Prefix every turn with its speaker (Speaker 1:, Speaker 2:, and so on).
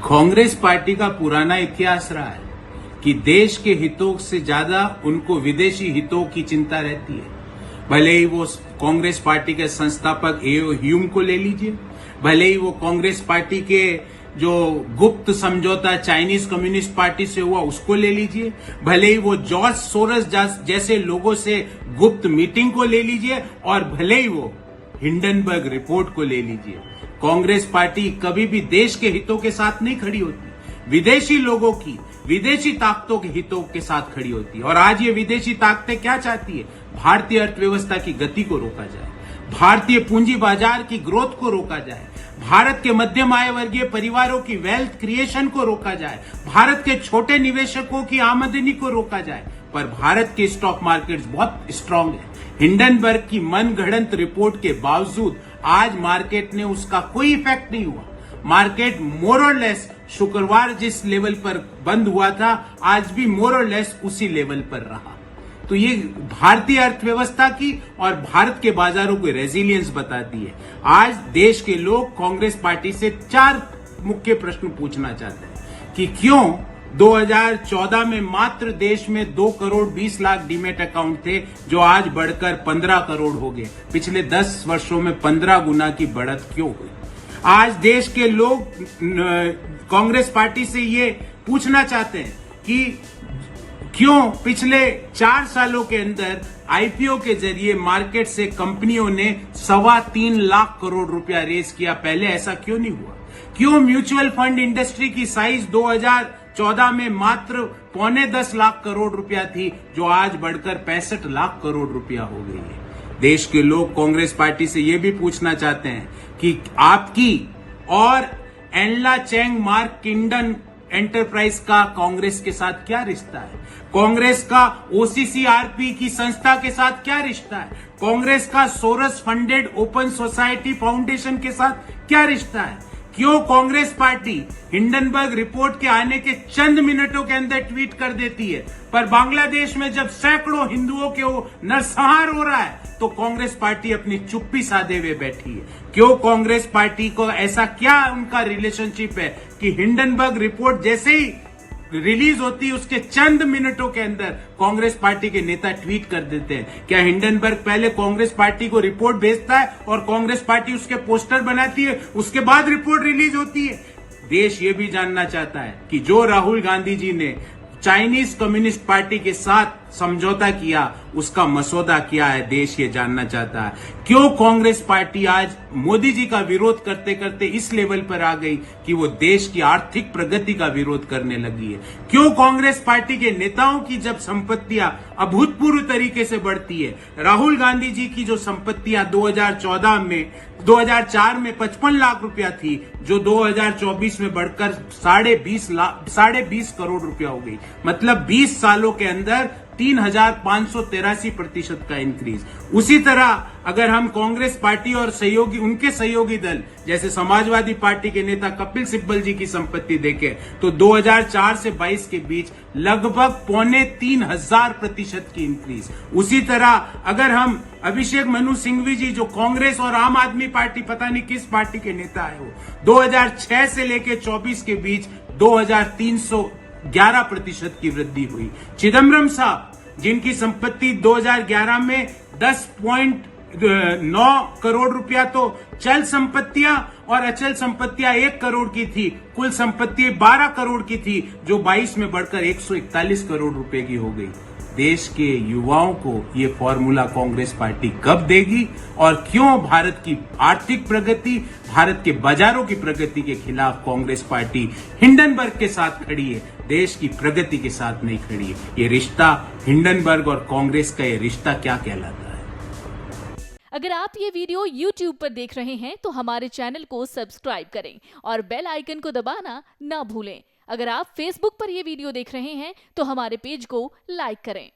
Speaker 1: Congress party का पुराना इतिहास रहा है कि देश के हितों से ज्यादा उनको विदेशी हितों की चिंता रहती है। भले ही वो कांग्रेस पार्टी के संस्थापक एओ ह्यूम को ले लीजिए, भले ही वो कांग्रेस पार्टी के जो गुप्त समझौता चाइनीज कम्युनिस्ट पार्टी से हुआ उसको ले लीजिए, भले ही वो जॉर्ज सोरस जैसे लोगों से गुप्त मीटिंग को ले लीजिए, और भले ही वो हिंडनबर्ग रिपोर्ट को ले लीजिए। कांग्रेस पार्टी कभी भी देश के हितों के साथ नहीं खड़ी होती, विदेशी लोगों की, विदेशी ताकतों के हितों के साथ खड़ी होती है। और आज ये विदेशी ताकतें क्या चाहती है? भारतीय अर्थव्यवस्था की गति को रोका जाए, भारतीय पूंजी बाजार की ग्रोथ को रोका जाए, भारत के मध्यम आय वर्गीय परिवारों की वेल्थ क्रिएशन को रोका जाए, भारत के छोटे निवेशकों की आमदनी को रोका जाए। पर भारत के स्टॉक मार्केट्स बहुत स्ट्रांग है। हिंडनबर्ग की मनगढ़ंत रिपोर्ट के बावजूद आज मार्केट ने उसका कोई इफेक्ट नहीं हुआ। मार्केट मोर और लेस शुक्रवार जिस लेवल पर बंद हुआ था, आज भी मोर और लेस उसी लेवल पर रहा। तो ये भारतीय अर्थव्यवस्था की और भारत के बाजारों की रेजिलियंस बताती है। आज देश के लोग कांग्रेस पार्टी से 4 मुख्य प्रश्न पूछना चाहते हैं कि क्यों 2014 में मात्र देश में 2 करोड़ 20 लाख डीमेट अकाउंट थे, जो आज बढ़कर 15 करोड़ हो गए। पिछले 10 वर्षों में 15 गुना की बढ़त क्यों हुई? आज देश के लोग कांग्रेस पार्टी से ये पूछना चाहते हैं कि क्यों पिछले 4 सालों के अंदर आईपीओ के जरिए मार्केट से कंपनियों ने 3.25 लाख करोड़ रुपया रेज किया, पहले ऐसा क्यों नहीं हुआ? क्यों म्यूचुअल फंड इंडस्ट्री की साइज 2014 में मात्र 9.25 लाख करोड़ रुपया थी, जो आज बढ़कर 65 लाख करोड़ रुपया हो गई है? देश के लोग कांग्रेस पार्टी से यह भी पूछना चाहते हैं कि आपकी और एनला चेंग मार्क किंडन एंटरप्राइज का कांग्रेस के साथ क्या रिश्ता है? कांग्रेस का ओसीसीआरपी की संस्था के साथ क्या रिश्ता है? कांग्रेस का Soros funded Open Society Foundation के साथ क्या रिश्ता है? क्यों कांग्रेस पार्टी हिंडनबर्ग रिपोर्ट के आने के चंद मिनटों के अंदर ट्वीट कर देती है, पर बांग्लादेश में जब सैकड़ों हिंदुओं के नरसंहार हो रहा है तो कांग्रेस पार्टी अपनी चुप्पी साधे हुए बैठी है? क्यों कांग्रेस पार्टी को ऐसा क्या उनका रिलेशनशिप है कि हिंडनबर्ग रिपोर्ट जैसे ही रिलीज होती है उसके चंद मिनटों के अंदर कांग्रेस पार्टी के नेता ट्वीट कर देते हैं? क्या हिंडनबर्ग पहले कांग्रेस पार्टी को रिपोर्ट भेजता है और कांग्रेस पार्टी उसके पोस्टर बनाती है, उसके बाद रिपोर्ट रिलीज होती है? देश ये भी जानना चाहता है कि जो राहुल गांधी जी ने चाइनीज कम्युनिस्ट पार्टी के साथ समझौता किया, उसका मसौदा क्या है? देश ये जानना चाहता है। क्यों कांग्रेस पार्टी आज मोदी जी का विरोध करते करते इस लेवल पर आ गई कि वो देश की आर्थिक प्रगति का विरोध करने लगी है? क्यों कांग्रेस पार्टी के नेताओं की जब संपत्तियां अभूतपूर्व तरीके से बढ़ती है, राहुल गांधी जी की जो संपत्तियां 2004 में 55 लाख रुपया थी, जो 2024 में बढ़कर 20.5 करोड़ रुपया हो गई, मतलब 20 सालों के अंदर 3,583% का इंक्रीज। उसी तरह अगर हम कांग्रेस पार्टी और उनके सहयोगी दल जैसे समाजवादी पार्टी के नेता कपिल सिब्बल जी की संपत्ति देखें तो 2004 से 22 के बीच लगभग 3,500% की इंक्रीज। उसी तरह अगर हम अभिषेक मनु सिंघवी जी, जो कांग्रेस और आम आदमी पार्टी पता नहीं किस पार्टी के नेता है, वो 2006 से लेकर 24 के बीच 2,311% की वृद्धि हुई। चिदम्बरम साहब, जिनकी संपत्ति 2011 में 10.9 करोड़ रुपया तो चल संपत्तियां और अचल संपत्तियां 1 करोड़ की थी, कुल संपत्ति 12 करोड़ की थी, जो 22 में बढ़कर 141 करोड़ रुपए की हो गई। देश के युवाओं को ये फॉर्मूला कांग्रेस पार्टी कब देगी? और क्यों भारत की आर्थिक प्रगति, भारत के बाजारों की प्रगति के खिलाफ कांग्रेस पार्टी हिंडनबर्ग के साथ खड़ी है, देश की प्रगति के साथ नहीं खड़ी है? ये रिश्ता हिंडनबर्ग और कांग्रेस का ये रिश्ता क्या कहलाता है?
Speaker 2: अगर आप ये वीडियो YouTube पर देख रहे हैं तो हमारे चैनल को सब्सक्राइब करें और बेल आइकन को दबाना ना भूलें। अगर आप Facebook पर ये वीडियो देख रहे हैं तो हमारे पेज को लाइक करें।